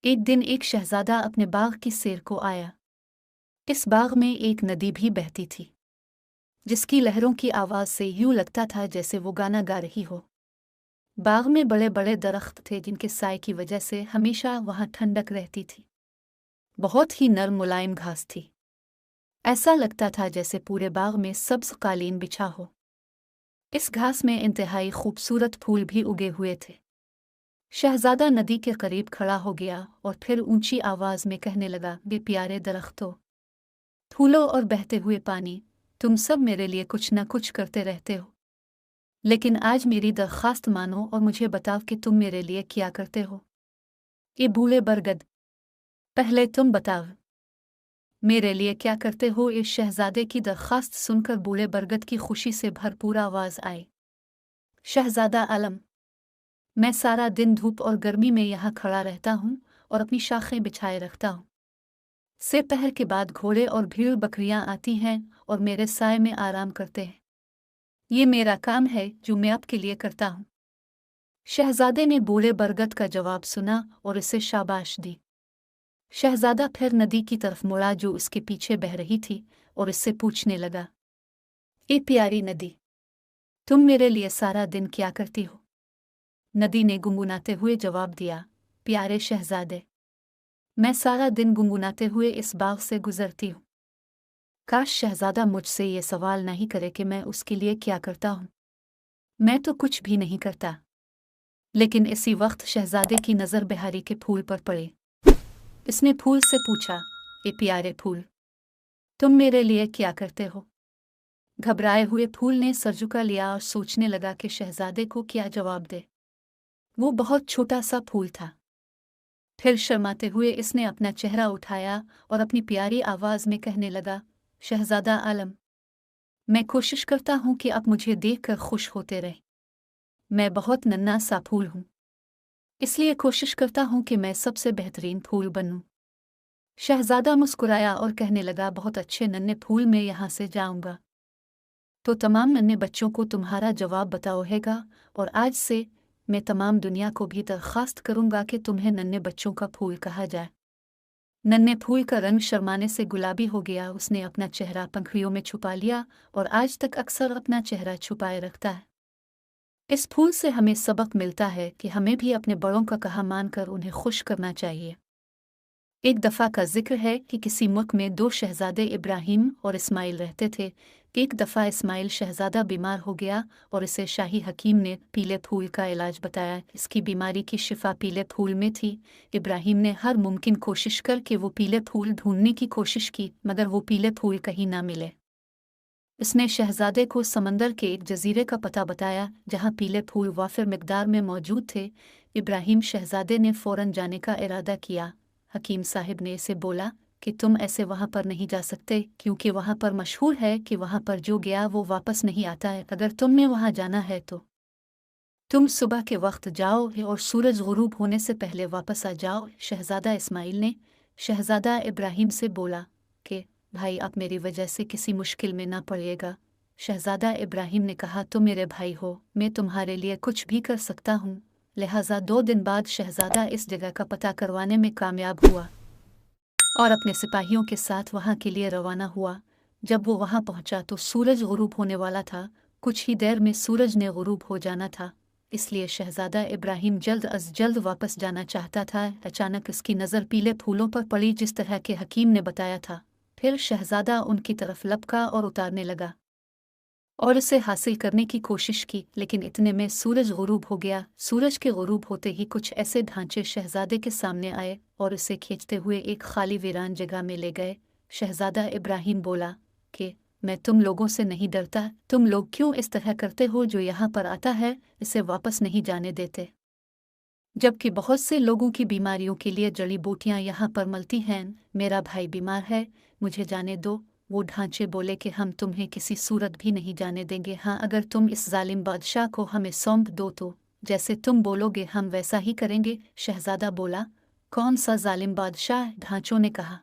एक दिन एक शहजादा अपने बाग की सैर को आया। इस बाग में एक नदी भी बहती थी, जिसकी लहरों की आवाज से यूं लगता था जैसे वो गाना गा रही हो। बाग में बड़े बड़े दरख्त थे, जिनके साए की वजह से हमेशा वहां ठंडक रहती थी। बहुत ही नर्म मुलायम घास थी। ऐसा लगता था जैसे पूरे बाग में सब्ज कालीन बिछा हो। इस घास में इंतहाई खूबसूरत फूल भी उगे हुए थे। शहजादा नदी के करीब खड़ा हो गया और फिर ऊंची आवाज में कहने लगा, बे प्यारे दरख्तों, फूलों और बहते हुए पानी, तुम सब मेरे लिए कुछ न कुछ करते रहते हो, लेकिन आज मेरी दरख्वास्त मानो और मुझे बताओ कि तुम मेरे लिए क्या करते हो। ये बूढ़े बरगद, पहले तुम बताओ, मेरे लिए क्या करते हो। इस शहजादे की दरख्वास्त सुनकर बूढ़े बरगद की खुशी से भरपूर आवाज आई, शहजादा आलम, मैं सारा दिन धूप और गर्मी में यहाँ खड़ा रहता हूँ और अपनी शाखें बिछाए रखता हूँ। से पहर के बाद घोड़े और भीड़ बकरियां आती हैं और मेरे साए में आराम करते हैं। ये मेरा काम है जो मैं आपके लिए करता हूँ। शहजादे ने बूढ़े बरगद का जवाब सुना और इसे शाबाश दी। शहजादा फिर नदी की तरफ मुड़ा जो उसके पीछे बह रही थी और इससे पूछने लगा, ए प्यारी नदी, तुम मेरे लिए सारा दिन क्या करती हो। नदी ने गुनगुनाते हुए जवाब दिया, प्यारे शहजादे, मैं सारा दिन गुनगुनाते हुए इस बाग से गुजरती हूँ। काश शहजादा मुझसे ये सवाल नहीं करे कि मैं उसके लिए क्या करता हूँ। मैं तो कुछ भी नहीं करता। लेकिन इसी वक्त शहजादे की नज़र बिहारी के फूल पर पड़ी। इसने फूल से पूछा, ए प्यारे फूल, तुम मेरे लिए क्या करते हो। घबराए हुए फूल ने सर झुका लिया और सोचने लगा कि शहजादे को क्या जवाब दे। वो बहुत छोटा सा फूल था। फिर शर्माते हुए इसने अपना चेहरा उठाया और अपनी प्यारी आवाज में कहने लगा, शहजादा आलम, मैं कोशिश करता हूँ कि आप मुझे देखकर खुश होते रहे। मैं बहुत नन्हा सा फूल हूँ, इसलिए कोशिश करता हूँ कि मैं सबसे बेहतरीन फूल बनूं। शहजादा मुस्कुराया और कहने लगा, बहुत अच्छे नन्हे फूल, मैं यहाँ से जाऊंगा तो तमाम नन्हे बच्चों को तुम्हारा जवाब बताओगा और आज से मैं तमाम दुनिया को भी दरख्वास्त करूंगा कि तुम्हें नन्हे बच्चों का फूल कहा जाए। नन्हे फूल का रंग शर्माने से गुलाबी हो गया। उसने अपना चेहरा पंखुड़ियों में छुपा लिया और आज तक अक्सर अपना चेहरा छुपाए रखता है। इस फूल से हमें सबक मिलता है कि हमें भी अपने बड़ों का कहा मानकर उन्हें खुश करना चाहिए। एक दफ़ा का जिक्र है कि किसी मुल्क में दो शहजादे इब्राहिम और इस्माइल रहते थे। एक दफ़ा इस्माइल शहजादा बीमार हो गया और इसे शाही हकीम ने पीले फूल का इलाज बताया। इसकी बीमारी की शिफा पीले फूल में थी। इब्राहिम ने हर मुमकिन कोशिश करके वो पीले फूल ढूंढने की कोशिश की, मगर वो पीले फूल कहीं ना मिले। इसने शहजादे को समंदर के एक जजीरे का पता बताया जहाँ पीले फूल वाफिर मिकदार में मौजूद थे। इब्राहिम शहजादे ने फ़ौरन जाने का इरादा किया। हकीम साहिब ने इसे बोला कि तुम ऐसे वहाँ पर नहीं जा सकते, क्योंकि वहाँ पर मशहूर है कि वहाँ पर जो गया वो वापस नहीं आता है। अगर तुमने वहाँ जाना है तो तुम सुबह के वक्त जाओ और सूरज गुरूब होने से पहले वापस आ जाओ। शहजादा इस्माइल ने शहजादा इब्राहिम से बोला कि भाई, आप मेरी वजह से किसी मुश्किल में ना पड़िएगा। शहजादा इब्राहिम ने कहा, तुम मेरे भाई हो, मैं तुम्हारे लिए कुछ भी कर सकता हूँ। लिहाजा 2 दिन बाद शहजादा इस जगह का पता करवाने में कामयाब हुआ और अपने सिपाहियों के साथ वहाँ के लिए रवाना हुआ। जब वो वहाँ पहुँचा तो सूरज गुरूब होने वाला था। कुछ ही देर में सूरज ने गुरूब हो जाना था, इसलिए शहजादा इब्राहिम जल्द अज जल्द वापस जाना चाहता था। अचानक उसकी नज़र पीले फूलों पर पड़ी, जिस तरह के हकीम ने बताया था। फिर शहजादा उनकी तरफ लपका और उतारने लगा और उसे हासिल करने की कोशिश की, लेकिन इतने में सूरज गुरूब हो गया। सूरज के गुरूब होते ही कुछ ऐसे ढांचे शहजादे के सामने आए और उसे खींचते हुए एक खाली वीरान जगह में ले गए। शहजादा इब्राहिम बोला कि मैं तुम लोगों से नहीं डरता, तुम लोग क्यों इस तरह करते हो। जो यहाँ पर आता है इसे वापस नहीं जाने देते, जबकि बहुत से लोगों की बीमारियों के लिए जड़ी बूटियाँ यहाँ पर मिलती हैं। मेरा भाई बीमार है, मुझे जाने दो। वो ढांचे बोले कि हम तुम्हें किसी सूरत भी नहीं जाने देंगे। हाँ, अगर तुम इस जालिम बादशाह को हमें सौंप दो तो जैसे तुम बोलोगे हम वैसा ही करेंगे। शहजादा बोला, कौन सा जालिम बादशाह? ढांचों ने कहा,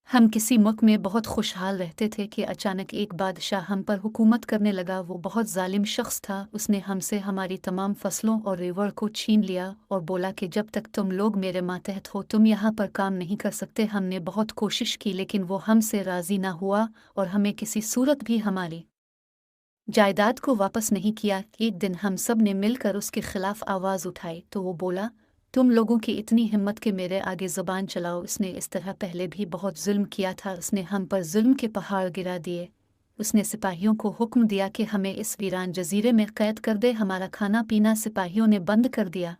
हम किसी मुल्क में बहुत खुशहाल रहते थे कि अचानक एक बादशाह हम पर हुकूमत करने लगा। वो बहुत जालिम शख्स था। उसने हमसे हमारी तमाम फसलों और रिवर को छीन लिया और बोला कि जब तक तुम लोग मेरे मातहत हो तुम यहाँ पर काम नहीं कर सकते। हमने बहुत कोशिश की लेकिन वो हमसे राज़ी ना हुआ और हमें किसी सूरत भी हमारी जायदाद को वापस नहीं किया। एक दिन हम सब ने मिलकर उसके खिलाफ आवाज़ उठाई तो वो बोला, तुम लोगों की इतनी हिम्मत कि मेरे आगे ज़बान चलाओ। उसने इस तरह पहले भी बहुत जुल्म किया था। उसने हम पर जुल्म के पहाड़ गिरा दिए। उसने सिपाहियों को हुक्म दिया कि हमें इस वीरान जजीरे में कैद कर दे। हमारा खाना पीना सिपाहियों ने बंद कर दिया।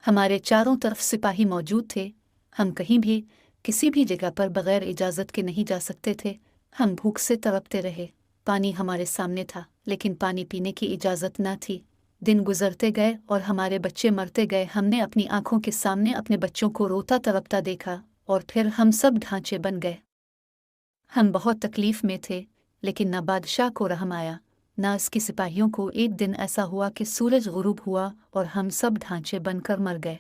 हमारे चारों तरफ सिपाही मौजूद थे। हम कहीं भी किसी भी जगह पर बगैर इजाज़त के नहीं जा सकते थे। हम भूख से तड़पते रहे। पानी हमारे सामने था लेकिन पानी पीने की इजाज़त न थी। दिन गुजरते गए और हमारे बच्चे मरते गए। हमने अपनी आंखों के सामने अपने बच्चों को रोता तड़पता देखा और फिर हम सब ढांचे बन गए। हम बहुत तकलीफ में थे लेकिन न बादशाह को रहम आया न इसके सिपाहियों को। एक दिन ऐसा हुआ कि सूरज गुरूब हुआ और हम सब ढांचे बनकर मर गए।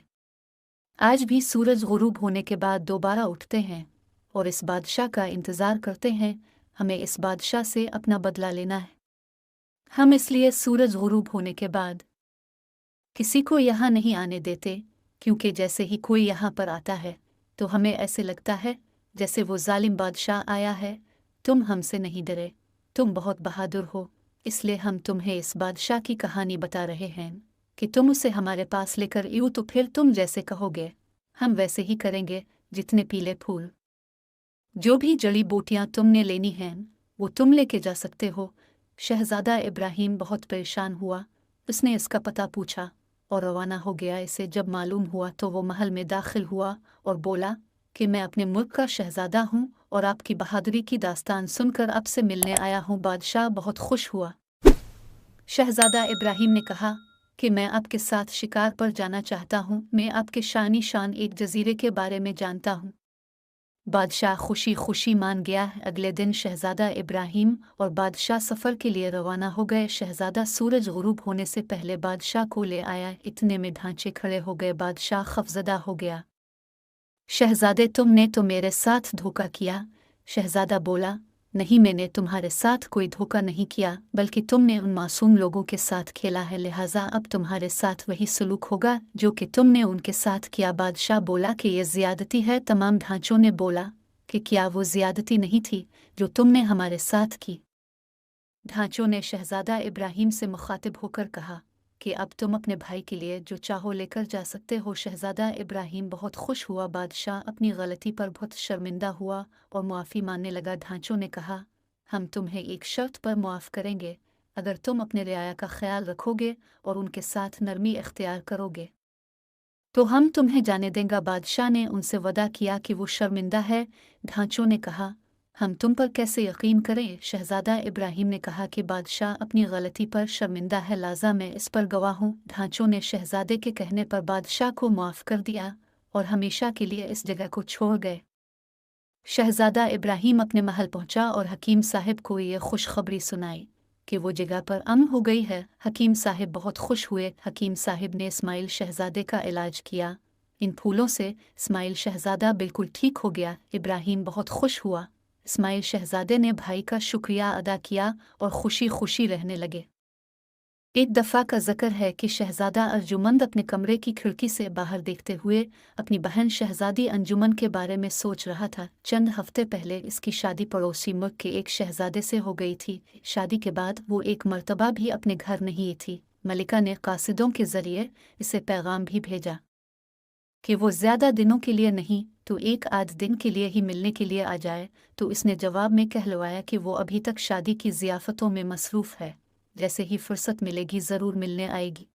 आज भी सूरज गुरूब होने के बाद दोबारा उठते हैं और इस बादशाह का इंतज़ार करते हैं। हमें इस बादशाह से अपना बदला लेना है। हम इसलिए सूरज गुरूब होने के बाद किसी को यहाँ नहीं आने देते क्योंकि जैसे ही कोई यहाँ पर आता है तो हमें ऐसे लगता है जैसे वो जालिम बादशाह आया है। तुम हमसे नहीं डरे, तुम बहुत बहादुर हो, इसलिए हम तुम्हें इस बादशाह की कहानी बता रहे हैं कि तुम उसे हमारे पास लेकर यूँ तो फिर तुम जैसे कहोगे हम वैसे ही करेंगे। जितने पीले फूल जो भी जड़ी बूटियाँ तुमने लेनी हैं वो तुम लेके जा सकते हो। शहजादा इब्राहिम बहुत परेशान हुआ। उसने इसका पता पूछा और रवाना हो गया। इसे जब मालूम हुआ तो वो महल में दाखिल हुआ और बोला कि मैं अपने मुल्क का शहजादा हूँ और आपकी बहादुरी की दास्तान सुनकर आपसे मिलने आया हूँ। बादशाह बहुत खुश हुआ। शहजादा इब्राहिम ने कहा कि मैं आपके साथ शिकार पर जाना चाहता हूँ। मैं आपके शानी शान एक जजीरे के बारे में जानता हूँ। बादशाह खुशी खुशी मान गया। अगले दिन शहजादा इब्राहिम और बादशाह सफ़र के लिए रवाना हो गए। शहजादा सूरज गुरूब होने से पहले बादशाह को ले आया। इतने में ढांचे खड़े हो गए। बादशाह खफजदा हो गया। शहजादे तुमने तो मेरे साथ धोखा किया। शहजादा बोला, नहीं, मैंने तुम्हारे साथ कोई धोखा नहीं किया बल्कि तुमने उन मासूम लोगों के साथ खेला है, लिहाजा अब तुम्हारे साथ वही सलूक होगा जो कि तुमने उनके साथ किया। बादशाह बोला कि यह ज़ियादती है। तमाम ढांचों ने बोला कि क्या वो ज़ियादती नहीं थी जो तुमने हमारे साथ की। ढांचों ने शहजादा इब्राहिम से मुखातिब होकर कहा कि अब तुम अपने भाई के लिए जो चाहो लेकर जा सकते हो। शहजादा इब्राहिम बहुत खुश हुआ। बादशाह अपनी गलती पर बहुत शर्मिंदा हुआ और मुआफ़ी मांगने लगा। ढांचों ने कहा, हम तुम्हें एक शर्त पर मुआफ़ करेंगे अगर तुम अपने रियाया का ख्याल रखोगे और उनके साथ नरमी इख्तियार करोगे तो हम तुम्हें जाने देंगे। बादशाह ने उनसे वदा किया कि वो शर्मिंदा है। ढांचों ने कहा, हम तुम पर कैसे यकीन करें। शहजादा इब्राहिम ने कहा कि बादशाह अपनी गलती पर शर्मिंदा है, लाजा मैं इस पर गवाह हूँ। ढांचों ने शहजादे के कहने पर बादशाह को मुआफ़ कर दिया और हमेशा के लिए इस जगह को छोड़ गए। शहजादा इब्राहिम अपने महल पहुंचा और हकीम साहिब को ये खुशखबरी सुनाई कि वो जगह पर अमन हो गई है। हकीम साहिब बहुत खुश हुए। हकीम साहिब ने इस्माइल शहजादे का इलाज किया। इन फूलों से इस्माइल शहजादा बिल्कुल ठीक हो गया। इब्राहिम बहुत खुश हुआ। इस्माइल शहजादे ने भाई का शुक्रिया अदा किया और खुशी खुशी रहने लगे। एक दफ़ा का ज़िक्र है कि शहजादा अर्जुमंद अपने कमरे की खिड़की से बाहर देखते हुए अपनी बहन शहजादी अंजुमन के बारे में सोच रहा था। चंद हफ्ते पहले इसकी शादी पड़ोसी मुल्क के एक शहजादे से हो गई थी। शादी के बाद वो एक मर्तबा भी अपने घर नहीं थी। मलिका ने कासिदों के ज़रिए इसे पैगाम भी भेजा कि वो ज़्यादा दिनों के लिए नहीं तो एक आध दिन के लिए ही मिलने के लिए आ जाए। तो इसने जवाब में कहलवाया कि वो अभी तक शादी की ज़ियाफ़तों में मसरूफ़ है, जैसे ही फुर्सत मिलेगी ज़रूर मिलने आएगी।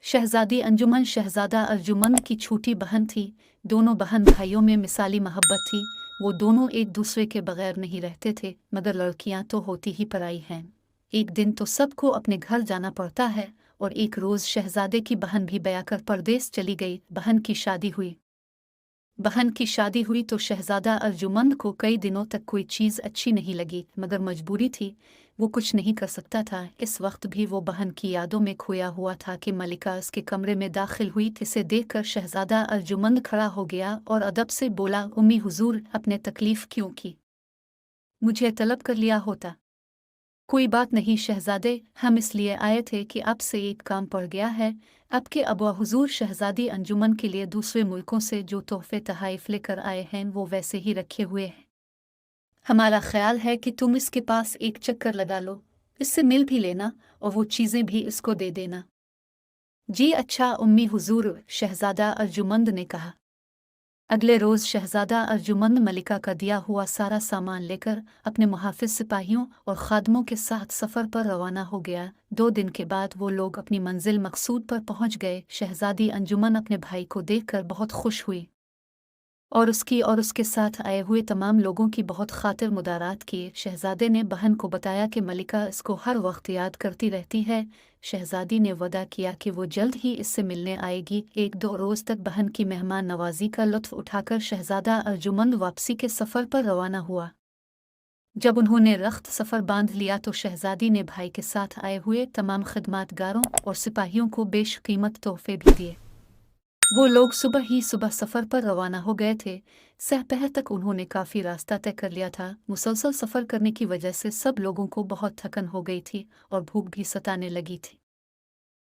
शहजादी अंजुमन शहजादा अर्जुमंद की छोटी बहन थी। दोनों बहन भाइयों में मिसाली मोहब्बत थी। वो दोनों एक दूसरे के बगैर नहीं रहते थे, मगर लड़कियां तो होती ही पराई हैं। एक दिन तो सबको अपने घर जाना पड़ता है और एक रोज़ शहजादे की बहन भी ब्याकर परदेस चली गई। बहन की शादी हुई तो शहजादा अर्जुमंद को कई दिनों तक कोई चीज़ अच्छी नहीं लगी, मगर मजबूरी थी। वो कुछ नहीं कर सकता था। इस वक्त भी वो बहन की यादों में खोया हुआ था कि मलिका उसके कमरे में दाखिल हुई। इसे देखकर शहजादा अर्जुमंद खड़ा हो गया और अदब से बोला, उम्मी हुजूर, आपने तकलीफ क्यों की? मुझे तलब कर लिया होता। कोई बात नहीं शहजादे, हम इसलिए आए थे कि आपसे एक काम पड़ गया है। आपके अबुआ हुजूर शहजादी अंजुमन के लिए दूसरे मुल्कों से जो तोहफे तहाइफ लेकर आए हैं वो वैसे ही रखे हुए हैं। हमारा ख्याल है कि तुम इसके पास एक चक्कर लगा लो, इससे मिल भी लेना और वो चीज़ें भी इसको दे देना। जी अच्छा उम्मी हुजूर, शहजादा अर्जुमंद ने कहा। अगले रोज़ शहजादा अर्जुमंद मलिका का दिया हुआ सारा सामान लेकर अपने मुहाफिज सिपाहियों और खादमों के साथ सफ़र पर रवाना हो गया। 2 दिन के बाद वो लोग अपनी मंजिल मकसूद पर पहुंच गए। शहजादी अंजुमन अपने भाई को देखकर बहुत खुश हुई और उसके साथ आए हुए तमाम लोगों की बहुत खातिर मुदारात की। शहजादे ने बहन को बताया कि मलिका इसको हर वक्त याद करती रहती है। शहजादी ने वदा किया कि वो जल्द ही इससे मिलने आएगी। 1-2 रोज़ तक बहन की मेहमान नवाजी का लुत्फ उठाकर शहजादा अर्जुमंद वापसी के सफ़र पर रवाना हुआ। जब उन्होंने रख्त सफ़र बांध लिया तो शहजादी ने भाई के साथ आए हुए तमाम खिदमतगारों और सिपाहियों को बेशकीमत तोहफे भी दिए। वो लोग सुबह सफ़र पर रवाना हो गए थे। सहपहर तक उन्होंने काफ़ी रास्ता तय कर लिया था। मुसलसल सफ़र करने की वजह से सब लोगों को बहुत थकन हो गई थी और भूख भी सताने लगी थी।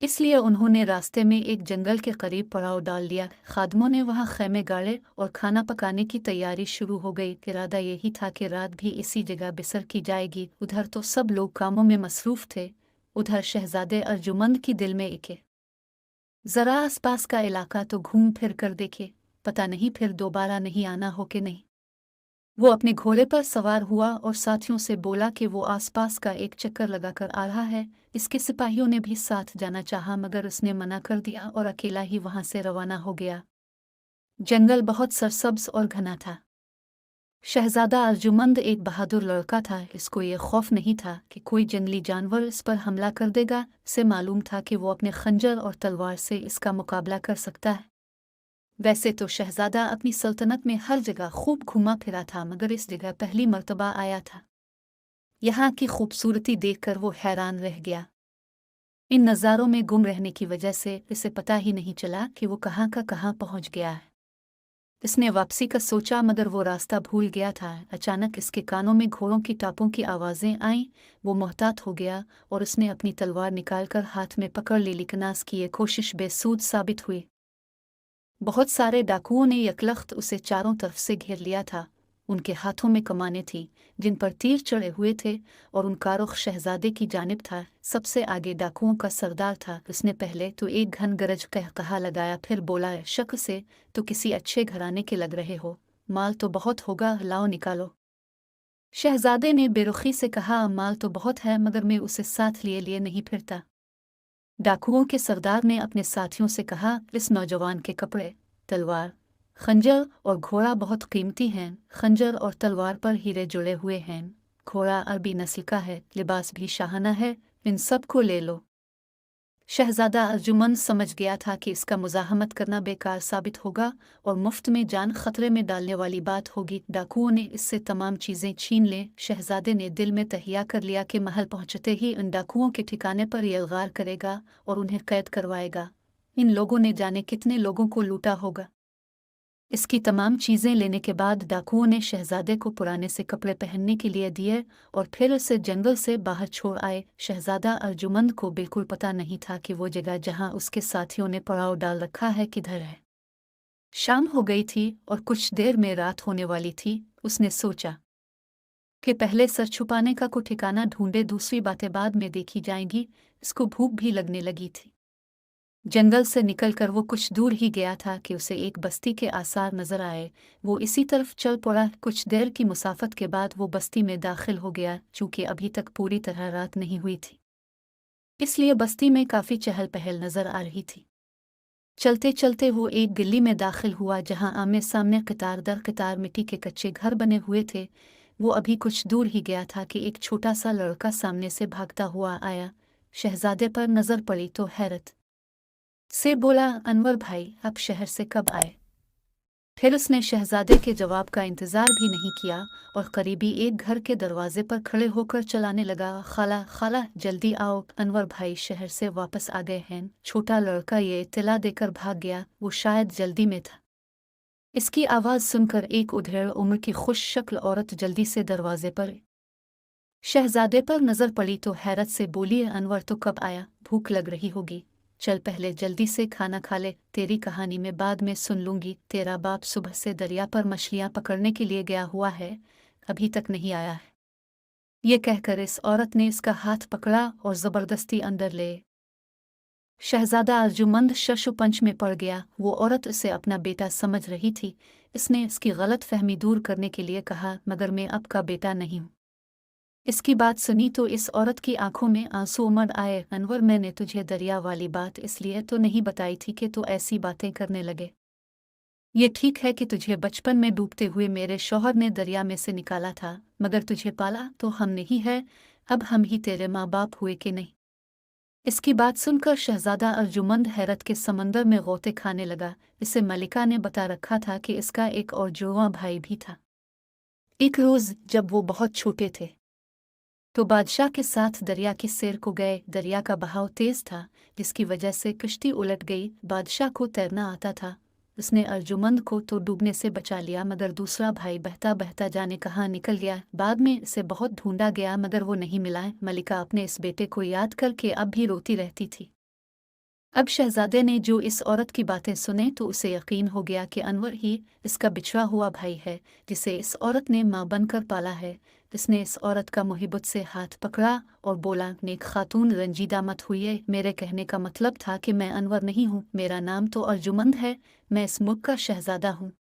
इसलिए उन्होंने रास्ते में एक जंगल के करीब पड़ाव डाल लिया। खादमों ने वहाँ खैमे गाड़े और खाना पकाने की तैयारी शुरू हो गई। इरादा यही था कि रात भी इसी जगह बिसर की जाएगी। उधर तो सब लोग कामों में मसरूफ़ थे, उधर शहजादे अर्जुमंद की दिल में इके ज़रा आसपास का इलाका तो घूम फिर कर देखे, पता नहीं फिर दोबारा नहीं आना हो कि नहीं। वो अपने घोड़े पर सवार हुआ और साथियों से बोला कि वो आसपास का एक चक्कर लगाकर आ रहा है। इसके सिपाहियों ने भी साथ जाना चाहा मगर उसने मना कर दिया और अकेला ही वहां से रवाना हो गया। जंगल बहुत सरसब्ज और घना था। शहजादा अर्जुमंद एक बहादुर लड़का था। इसको ये खौफ नहीं था कि कोई जंगली जानवर इस पर हमला कर देगा। से मालूम था कि वो अपने खंजर और तलवार से इसका मुकाबला कर सकता है। वैसे तो शहजादा अपनी सल्तनत में हर जगह खूब घुमा फिरा था मगर इस जगह पहली मर्तबा आया था। यहाँ की खूबसूरती देखकर वो हैरान रह गया। इन नज़ारों में गुम रहने की वजह से इसे पता ही नहीं चला कि वो कहाँ का कहाँ पहुँच गया है। इसने वापसी का सोचा मगर वो रास्ता भूल गया था। अचानक इसके कानों में घोड़ों की टापों की आवाज़ें आईं। वो मोहतात हो गया और उसने अपनी तलवार निकालकर हाथ में पकड़ ली, लेकिन उसकी ये कोशिश बेसूद साबित हुई। बहुत सारे डाकुओं ने यकलख्त उसे चारों तरफ से घेर लिया था। उनके हाथों में कमानें थीं जिन पर तीर चढ़े हुए थे और उनका रुख शहजादे की जानिब था। सबसे आगे डाकुओं का सरदार था। उसने पहले तो एक घन गरज कहा लगाया, फिर बोला, शक से तो किसी अच्छे घराने के लग रहे हो, माल तो बहुत होगा, लाओ निकालो। शहजादे ने बेरुखी से कहा, माल तो बहुत है मगर मैं उसे साथ लिए लिए नहीं फिरता। डाकुओं के सरदार ने अपने साथियों से कहा, इस नौजवान के कपड़े, तलवार, खंजर और घोड़ा बहुत कीमती हैं। खंजर और तलवार पर हीरे जुड़े हुए हैं। घोड़ा अरबी नस्ल का है, लिबास भी शाहाना है, इन सब को ले लो। शहजादा अर्जुमंद समझ गया था कि इसका मुज़ाहमत करना बेकार साबित होगा और मुफ्त में जान खतरे में डालने वाली बात होगी। डाकुओं ने इससे तमाम चीज़ें छीन लें। शहजादे ने दिल में तहिया कर लिया कि महल पहुंचते ही उन डाकुओं के ठिकाने पर यलगार करेगा और उन्हें कैद करवाएगा। इन लोगों ने जाने कितने लोगों को लूटा होगा। इसकी तमाम चीज़ें लेने के बाद डाकुओं ने शहजादे को पुराने से कपड़े पहनने के लिए दिए और फिर उसे जंगल से बाहर छोड़ आए। शहजादा अर्जुमंद को बिल्कुल पता नहीं था कि वो जगह जहाँ उसके साथियों ने पड़ाव डाल रखा है किधर है। शाम हो गई थी और कुछ देर में रात होने वाली थी। उसने सोचा कि पहले सर छुपाने का कोई ठिकाना ढूंढे, दूसरी बातें बाद में देखी जाएंगी। इसको भूख भी लगने लगी थी। जंगल से निकलकर वो कुछ दूर ही गया था कि उसे एक बस्ती के आसार नजर आए। वो इसी तरफ चल पड़ा। कुछ देर की मुसाफत के बाद वो बस्ती में दाखिल हो गया। चूंकि अभी तक पूरी तरह रात नहीं हुई थी, इसलिए बस्ती में काफ़ी चहल पहल नजर आ रही थी। चलते चलते वो एक गली में दाखिल हुआ जहां आमने सामने कतार दर कतार मिट्टी के कच्चे घर बने हुए थे। वो अभी कुछ दूर ही गया था कि एक छोटा सा लड़का सामने से भागता हुआ आया। शहजादे पर नजर पड़ी तो हैरत से बोला, अनवर भाई, आप शहर से कब आए? फिर उसने शहजादे के जवाब का इंतज़ार भी नहीं किया और करीबी एक घर के दरवाजे पर खड़े होकर चलाने लगा, खाला खाला जल्दी आओ, अनवर भाई शहर से वापस आ गए हैं। छोटा लड़का ये इत्तला देकर भाग गया, वो शायद जल्दी में था। इसकी आवाज़ सुनकर एक उधेड़ उम्र की खुश शक्ल औरत जल्दी से दरवाजे पर शहजादे पर नज़र पड़ी तो हैरत से बोली, अनवर तो कब आया? भूख लग रही होगी, चल पहले जल्दी से खाना खा ले, तेरी कहानी में बाद में सुन लूंगी। तेरा बाप सुबह से दरिया पर मछलियां पकड़ने के लिए गया हुआ है, अभी तक नहीं आया है। ये कहकर इस औरत ने इसका हाथ पकड़ा और ज़बरदस्ती अंदर ले। शहजादा अर्जुमंद शशुपंच में पड़ गया। वो औरत उसे अपना बेटा समझ रही थी। इसने इसकी गलत फहमी दूर करने के लिए कहा, मगर मैं अब का बेटा नहीं हूँ। इसकी बात सुनी तो इस औरत की आंखों में आंसू उमड़ आए। अनवर, मैंने तुझे दरिया वाली बात इसलिए तो नहीं बताई थी कि तू ऐसी बातें करने लगे। ये ठीक है कि तुझे बचपन में डूबते हुए मेरे शौहर ने दरिया में से निकाला था, मगर तुझे पाला तो हमने ही है। अब हम ही तेरे माँ बाप हुए कि नहीं? इसकी बात सुनकर शहजादा अर्जुमंद हैरत के समंदर में गोते खाने लगा। इसे मलिका ने बता रखा था कि इसका एक और जुड़वा भाई भी था। एक रोज़ जब वो बहुत छोटे थे तो बादशाह के साथ दरिया की सैर को गए। दरिया का बहाव तेज था, जिसकी वजह से कश्ती उलट गई। बादशाह को तैरना आता था, उसने अर्जुमंद को तो डूबने से बचा लिया, मगर दूसरा भाई बहता बहता जाने कहाँ निकल गया। बाद में इसे बहुत ढूंढा गया, मगर वो नहीं मिला। मलिका अपने इस बेटे को याद करके अब भी रोती रहती थी। अब शहजादे ने जो इस औरत की बातें सुने तो उसे यकीन हो गया कि अनवर ही इसका बिछड़ा हुआ भाई है, जिसे इस औरत ने माँ बनकर पाला है। इसने इस औरत का मुहिब्बत से हाथ पकड़ा और बोला, नेक खातून रंजीदा मत हुई, मेरे कहने का मतलब था कि मैं अनवर नहीं हूँ, मेरा नाम तो अर्जुमंद है, मैं इस मुल्क का शहजादा हूँ।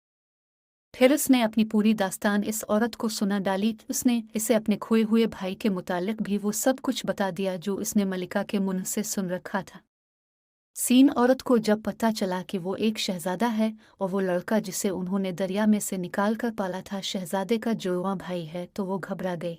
फिर उसने अपनी पूरी दास्तान इस औरत को सुना डाली। उसने इसे अपने खोए हुए भाई के मुतालिक भी वो सब कुछ बता दिया जो उसने मलिका के मुंह से सुन रखा था। सीन औरत को जब पता चला कि वो एक शहजादा है और वो लड़का जिसे उन्होंने दरिया में से निकाल कर पाला था शहजादे का जुड़वां भाई है, तो वो घबरा गई।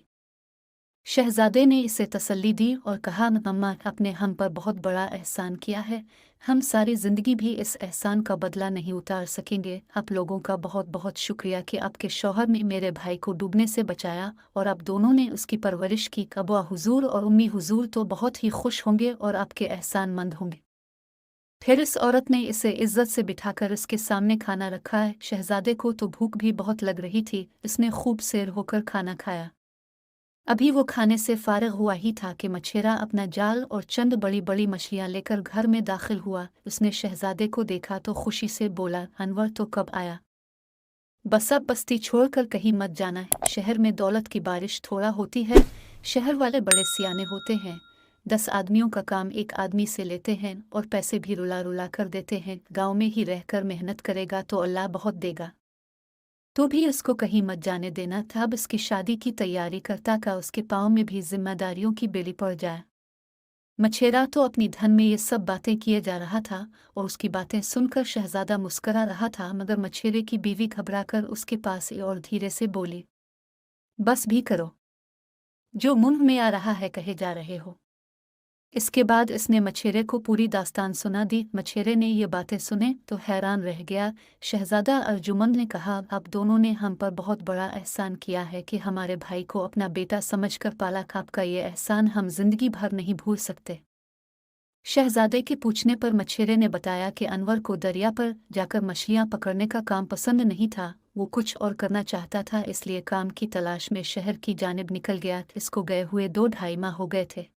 शहजादे ने इसे तसल्ली दी और कहा, अम्मा, आपने हम पर बहुत बड़ा एहसान किया है, हम सारी ज़िंदगी भी इस एहसान का बदला नहीं उतार सकेंगे। आप लोगों का बहुत बहुत शुक्रिया कि आपके शौहर ने मेरे भाई को डूबने से बचाया और आप दोनों ने उसकी परवरिश की। अबुआ हुजूर और उम्मी हुजूर तो बहुत ही खुश होंगे और आपके एहसान मंद होंगे। फिर इस औरत ने इसे इज्जत से बिठाकर उसके सामने खाना रखा है। शहजादे को तो भूख भी बहुत लग रही थी, इसने खूब सैर होकर खाना खाया। अभी वो खाने से फारिग हुआ ही था कि मछेरा अपना जाल और चंद बड़ी बड़ी मछलियां लेकर घर में दाखिल हुआ। उसने शहजादे को देखा तो खुशी से बोला, अनवर तो कब आया? बस अब बस्ती छोड़कर कहीं मत जाना, शहर में दौलत की बारिश थोड़ा होती है। शहर वाले बड़े सियाने होते हैं, 10 आदमियों का काम एक आदमी से लेते हैं और पैसे भी रुला रुला कर देते हैं। गांव में ही रहकर मेहनत करेगा तो अल्लाह बहुत देगा। तो भी उसको कहीं मत जाने देना था। अब इसकी शादी की तैयारी करता का उसके पाँव में भी जिम्मेदारियों की बेली पड़ जाए। मछेरा तो अपनी धन में ये सब बातें किए जा रहा था और उसकी बातें सुनकर शहजादा मुस्करा रहा था, मगर मछेरे की बीवी घबराकर उसके पास आई और धीरे से बोली, बस भी करो, जो मुंह में आ रहा है कहे जा रहे हो। इसके बाद इसने मछेरे को पूरी दास्तान सुना दी। मछेरे ने ये बातें सुने तो हैरान रह गया। शहजादा अर्जुमंद ने कहा, आप दोनों ने हम पर बहुत बड़ा एहसान किया है कि हमारे भाई को अपना बेटा समझकर पाला। आपका ये एहसान हम जिंदगी भर नहीं भूल सकते। शहजादे के पूछने पर मछेरे ने बताया कि अनवर को दरिया पर जाकर मछलियां पकड़ने का काम पसंद नहीं था, वो कुछ और करना चाहता था, इसलिए काम की तलाश में शहर की जानिब निकल गया। इसको गए हुए 2 ढाई माह हो गए थे।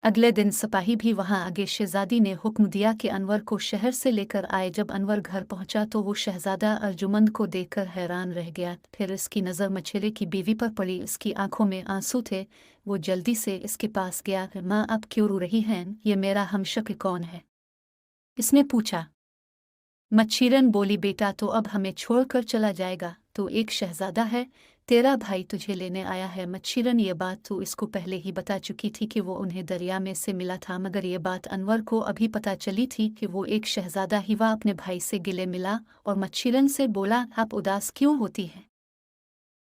अगले दिन सिपाही भी वहां आगे शहजादी ने हुक्म दिया कि अनवर को शहर से लेकर आए। जब अनवर घर पहुंचा तो वो शहजादा अर्जुमंद को देखकर हैरान रह गया। फिर इसकी नज़र मछेरे की बीवी पर पड़ी, इसकी आंखों में आंसू थे। वो जल्दी से इसके पास गया। माँ, आप क्यों रो रही हैं? ये मेरा हमशक्ल कौन है? इसने पूछा। मच्छीरन बोली, बेटा तो अब हमें छोड़कर चला जाएगा, तो एक शहजादा है, तेरा भाई तुझे लेने आया है। मच्छीरन, ये बात तो इसको पहले ही बता चुकी थी कि वो उन्हें दरिया में से मिला था, मगर ये बात अनवर को अभी पता चली थी कि वो एक शहजादा ही वह अपने भाई से गिले मिला और मच्छीरन से बोला, आप उदास क्यों होती हैं?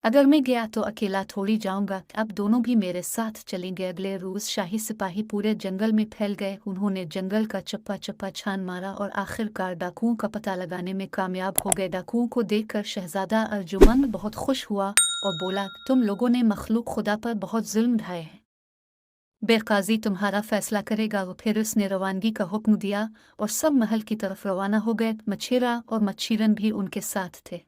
अगर मैं गया तो अकेला थोड़ी जाऊंगा, अब दोनों भी मेरे साथ चलेंगे। अगले रोज शाही सिपाही पूरे जंगल में फैल गए। उन्होंने जंगल का चप्पा चप्पा छान मारा और आखिरकार डाकुओं का पता लगाने में कामयाब हो गए। डाकुओं को देखकर शहजादा अर्जुमंद बहुत खुश हुआ और बोला, तुम लोगों ने मखलूक खुदा पर बहुत जुल्म ढाए हैं, बेकाजी तुम्हारा फैसला करेगा। वो फिर उसने रवानगी का हुक्म दिया और सब महल की तरफ रवाना हो गए। मच्छेरा और मच्छीरन भी उनके साथ थे।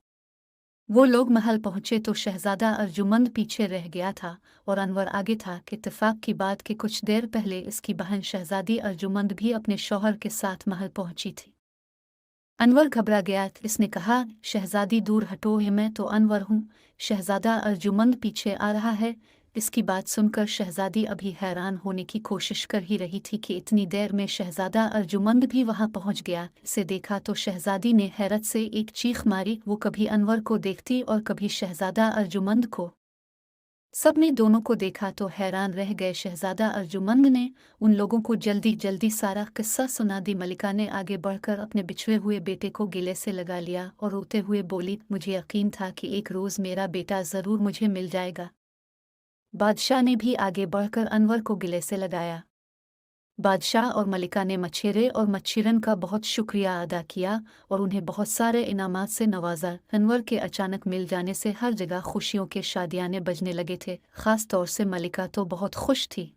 वो लोग महल पहुंचे तो शहजादा अर्जुमंद पीछे रह गया था और अनवर आगे था। कि इत्तेफाक की बात कि कुछ देर पहले इसकी बहन शहजादी अर्जुमंद भी अपने शौहर के साथ महल पहुंची थी। अनवर घबरा गया। इसने कहा, शहजादी दूर हटो, मैं तो अनवर हूँ, शहजादा अर्जुमंद पीछे आ रहा है। इसकी बात सुनकर शहजादी अभी हैरान होने की कोशिश कर ही रही थी कि इतनी देर में शहजादा अर्जुमंद भी वहां पहुंच गया। इसे देखा तो शहजादी ने हैरत से एक चीख मारी। वो कभी अनवर को देखती और कभी शहजादा अर्जुमंद को। सबने दोनों को देखा तो हैरान रह गए। शहजादा अर्जुमंद ने उन लोगों को जल्दी जल्दी सारा किस्सा सुना दी। मलिका ने आगे बढ़कर अपने बिछड़े हुए बेटे को गले से लगा लिया और रोते हुए बोली, मुझे यकीन था कि एक रोज़ मेरा बेटा ज़रूर मुझे मिल जाएगा। बादशाह ने भी आगे बढ़कर अनवर को गले से लगाया। बादशाह और मलिका ने मच्छेरे और मच्छीरन का बहुत शुक्रिया अदा किया और उन्हें बहुत सारे इनामात से नवाजा। अनवर के अचानक मिल जाने से हर जगह खुशियों के शादियाने बजने लगे थे। ख़ास तौर से मलिका तो बहुत खुश थी।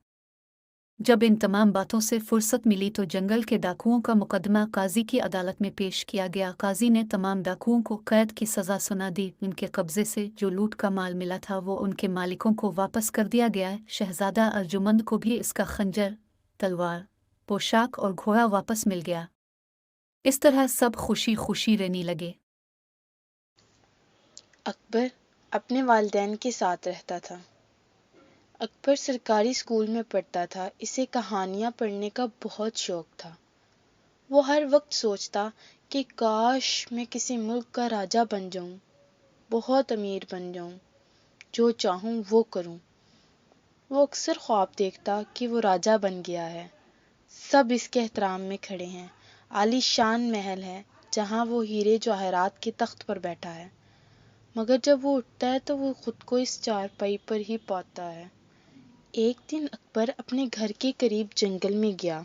जब इन तमाम बातों से फुर्सत मिली तो जंगल के डाकुओं का मुकदमा काजी की अदालत में पेश किया गया। काजी ने तमाम डाकुओं को कैद की सज़ा सुना दी। उनके कब्जे से जो लूट का माल मिला था वो उनके मालिकों को वापस कर दिया गया। शहजादा अर्जुमंद को भी इसका खंजर, तलवार, पोशाक और घोड़ा वापस मिल गया। इस तरह सब खुशी खुशी रहने लगे। अकबर अपने वालिदैन के साथ रहता था। अकबर सरकारी स्कूल में पढ़ता था। इसे कहानियाँ पढ़ने का बहुत शौक था। वो हर वक्त सोचता कि काश मैं किसी मुल्क का राजा बन जाऊं, बहुत अमीर बन जाऊं, जो चाहूं वो करूं। वो अक्सर ख्वाब देखता कि वो राजा बन गया है, सब इसके एहतराम में खड़े हैं, आलीशान महल है जहां वो हीरे जवाहरात के तख्त पर बैठा है। मगर जब वो उठता है तो वो खुद को इस चारपाई पर ही पाता है। एक दिन अकबर अपने घर के करीब जंगल में गया।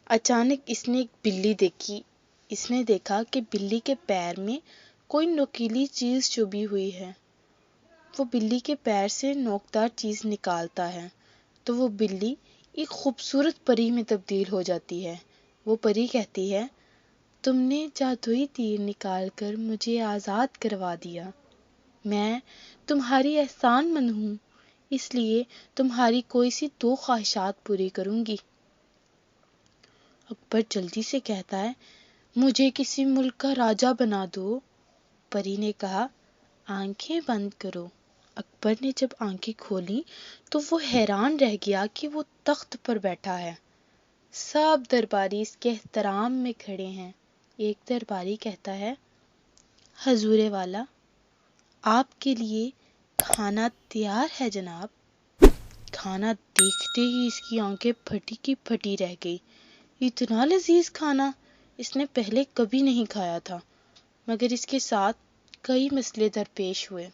अचानक इसने एक बिल्ली देखी। इसने देखा कि बिल्ली के पैर में कोई नुकीली चीज चुभी हुई है। वो बिल्ली के पैर से नोकदार चीज निकालता है तो वो बिल्ली एक खूबसूरत परी में तब्दील हो जाती है। वो परी कहती है, तुमने जादुई तीर निकालकर मुझे आज़ाद करवा दिया। मैं तुम्हारी एहसानमंद हूँ, इसलिए तुम्हारी कोई सी 2 ख्वाहिशात पूरी करूंगी। अकबर जल्दी से कहता है, मुझे किसी मुल्क का राजा बना दो। परी ने कहा, आंखें बंद करो। अकबर ने जब आंखें खोली तो वो हैरान रह गया कि वो तख्त पर बैठा है। सब दरबारी इसके एहतराम में खड़े हैं। एक दरबारी कहता है, हजूरे वाला, आपके लिए खाना तैयार है जनाब। खाना देखते ही इसकी आंखें फटी की फटी रह गई। इतना लजीज खाना इसने पहले कभी नहीं खाया था। मगर इसके साथ कई मसले दरपेश हुए।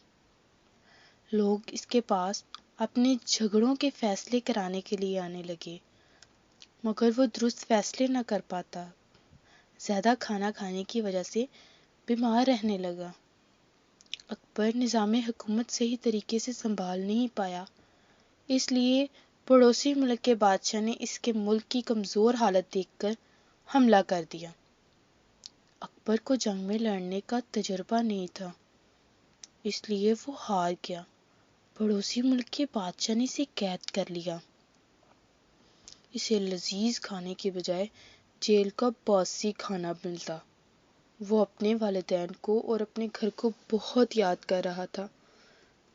लोग इसके पास अपने झगड़ों के फैसले कराने के लिए आने लगे, मगर वो दुरुस्त फैसले न कर पाता। ज्यादा खाना खाने की वजह से बीमार रहने लगा। अकबर निज़ाम हुकूमत सही तरीके से संभाल नहीं पाया, इसलिए पड़ोसी मुल्क के बादशाह ने इसके मुल्क की कमज़ोर हालत देखकर हमला कर दिया। अकबर को जंग में लड़ने का तजुर्बा नहीं था, इसलिए वो हार गया। पड़ोसी मुल्क के बादशाह ने इसे कैद कर लिया। इसे लजीज खाने के बजाय जेल का बासी खाना मिलता। वो अपने वालिदैन को और अपने घर को बहुत याद कर रहा था।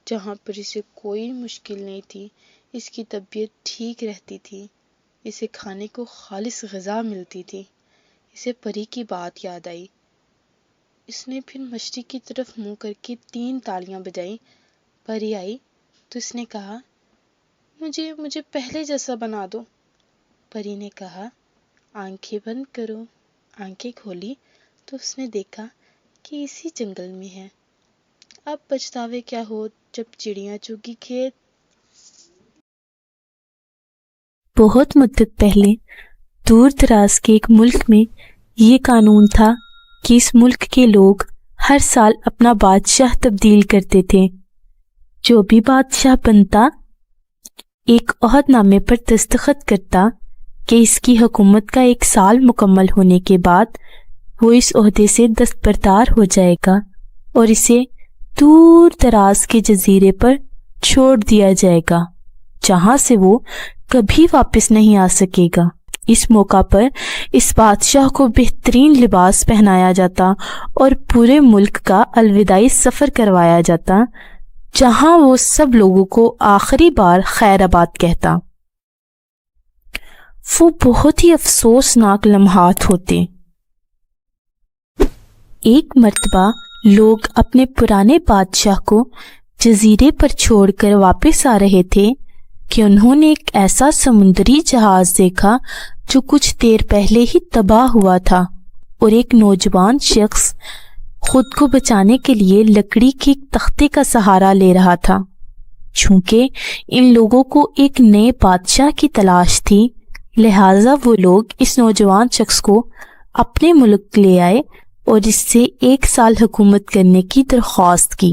जहाँ पर इसे कोई मुश्किल नहीं थी, इसकी तबीयत ठीक रहती थी, इसे खाने को खालिस ग़िज़ा मिलती थी। इसे परी की बात याद आई। इसने फिर मछली की तरफ मुंह करके 3 तालियां बजाई। परी आई तो इसने कहा, मुझे मुझे पहले जैसा बना दो। परी ने कहा, आंखें बंद करो। आंखें खोली तो उसने देखा कि इसी जंगल में है। اب پچھتاوے کیا ہو جب چڑیاں چوگی کھیت۔ بہت مدت پہلے دور دراز کے ایک ملک میں یہ قانون تھا کہ اس ملک کے لوگ ہر سال اپنا بادشاہ تبدیل کرتے تھے۔ جو بھی بادشاہ بنتا ایک عہد نامے پر دستخط کرتا کہ اس کی حکومت کا 1 سال مکمل ہونے کے بعد وہ اس عہدے سے دستبردار ہو جائے گا اور اسے دور دراز کے جزیرے پر چھوڑ دیا جائے گا جہاں سے وہ کبھی واپس نہیں آ سکے گا۔ اس موقع پر اس بادشاہ کو بہترین لباس پہنایا جاتا اور پورے ملک کا الوداعی سفر کروایا جاتا جہاں وہ سب لوگوں کو آخری بار خیر آباد کہتا۔ وہ بہت ہی افسوسناک لمحات ہوتے۔ ایک مرتبہ لوگ اپنے پرانے بادشاہ کو جزیرے پر چھوڑ کر واپس آ رہے تھے کہ انہوں نے ایک ایسا سمندری جہاز دیکھا جو کچھ دیر پہلے ہی تباہ ہوا تھا، اور ایک نوجوان شخص خود کو بچانے کے لیے لکڑی کے ایک تختے کا سہارا لے رہا تھا۔ چونکہ ان لوگوں کو ایک نئے بادشاہ کی تلاش تھی، لہٰذا وہ لوگ اس نوجوان شخص کو اپنے ملک لے آئے اور اس سے 1 سال حکومت کرنے کی درخواست کی۔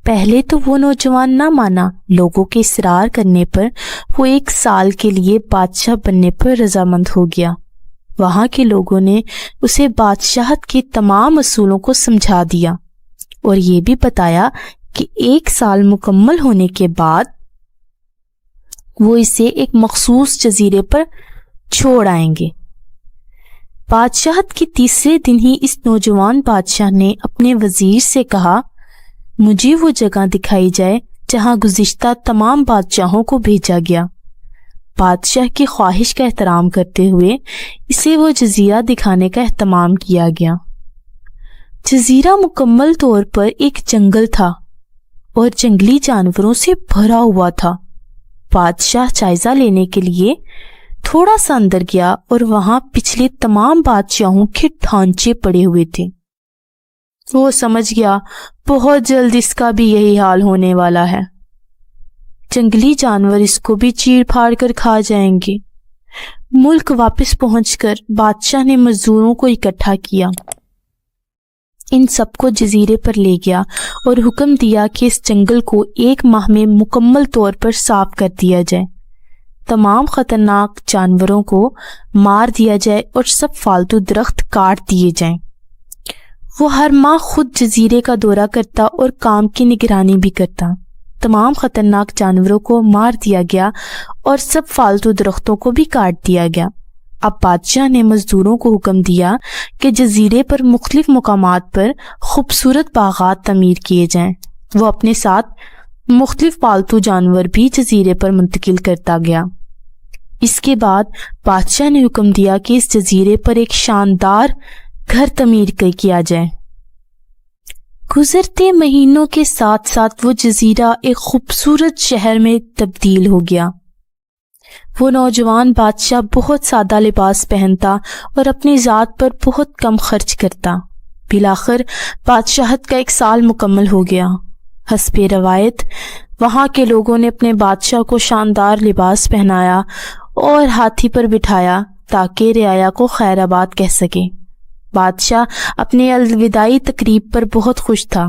پہلے تو وہ نوجوان نہ مانا، لوگوں کے اصرار کرنے پر وہ 1 سال کے لیے بادشاہ بننے پر رضامند ہو گیا۔ وہاں کے لوگوں نے اسے بادشاہت کے تمام اصولوں کو سمجھا دیا اور یہ بھی بتایا کہ 1 سال مکمل ہونے کے بعد وہ اسے ایک مخصوص جزیرے پر چھوڑ آئیں گے۔ بادشاہت کے 3رے دن ہی اس نوجوان بادشاہ نے اپنے وزیر سے کہا، مجھے وہ جگہ دکھائی جائے جہاں گزشتہ تمام بادشاہوں کو بھیجا گیا۔ بادشاہ کی خواہش کا احترام کرتے ہوئے اسے وہ جزیرہ دکھانے کا اہتمام کیا گیا۔ جزیرہ مکمل طور پر ایک جنگل تھا اور جنگلی جانوروں سے بھرا ہوا تھا۔ بادشاہ جائزہ لینے کے لیے تھوڑا سا اندر گیا اور وہاں پچھلے تمام بادشاہوں کے ڈھانچے پڑے ہوئے تھے۔ وہ سمجھ گیا بہت جلد اس کا بھی یہی حال ہونے والا ہے، جنگلی جانور اس کو بھی چیڑ پھاڑ کر کھا جائیں گے۔ ملک واپس پہنچ کر بادشاہ نے مزدوروں کو اکٹھا کیا، ان سب کو جزیرے پر لے گیا اور حکم دیا کہ اس جنگل کو 1 ماہ میں مکمل طور پر صاف کر دیا جائے، تمام خطرناک جانوروں کو مار دیا جائے اور سب فالتو درخت کاٹ دیے جائیں۔ وہ ہر ماہ خود جزیرے کا دورہ کرتا اور کام کی نگرانی بھی کرتا۔ تمام خطرناک جانوروں کو مار دیا گیا اور سب فالتو درختوں کو بھی کاٹ دیا گیا۔ اب بادشاہ نے مزدوروں کو حکم دیا کہ جزیرے پر مختلف مقامات پر خوبصورت باغات تعمیر کیے جائیں۔ وہ اپنے ساتھ مختلف پالتو جانور بھی جزیرے پر منتقل کرتا گیا۔ اس کے بعد بادشاہ نے حکم دیا کہ اس جزیرے پر ایک شاندار گھر تعمیر کیا جائے۔ گزرتے مہینوں کے ساتھ ساتھ وہ جزیرہ ایک خوبصورت شہر میں تبدیل ہو گیا۔ وہ نوجوان بادشاہ بہت سادہ لباس پہنتا اور اپنی ذات پر بہت کم خرچ کرتا۔ بالآخر بادشاہت کا 1 سال مکمل ہو گیا۔ حسب روایت وہاں کے لوگوں نے اپنے بادشاہ کو شاندار لباس پہنایا اور ہاتھی پر بٹھایا تاکہ رعایا کو خیر آباد کہہ سکے۔ بادشاہ اپنے الوداعی تقریب پر بہت خوش تھا۔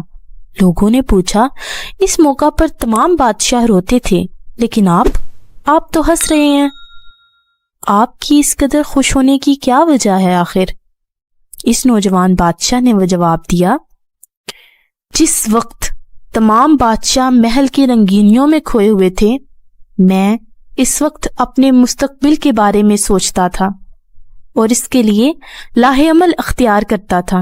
لوگوں نے پوچھا، اس موقع پر تمام بادشاہ روتے تھے لیکن آپ تو ہنس رہے ہیں، آپ کی اس قدر خوش ہونے کی کیا وجہ ہے آخر؟ اس نوجوان بادشاہ نے وہ جواب دیا، جس وقت تمام بادشاہ محل کی رنگینیوں میں کھوئے ہوئے تھے، میں اس وقت اپنے مستقبل کے بارے میں سوچتا تھا اور اس کے لیے لاہ عمل اختیار کرتا تھا۔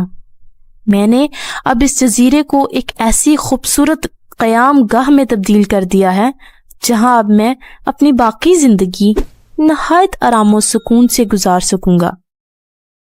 میں نے اب اس جزیرے کو ایک ایسی خوبصورت قیام گاہ میں تبدیل کر دیا ہے جہاں اب میں اپنی باقی زندگی نہایت آرام و سکون سے گزار سکوں گا۔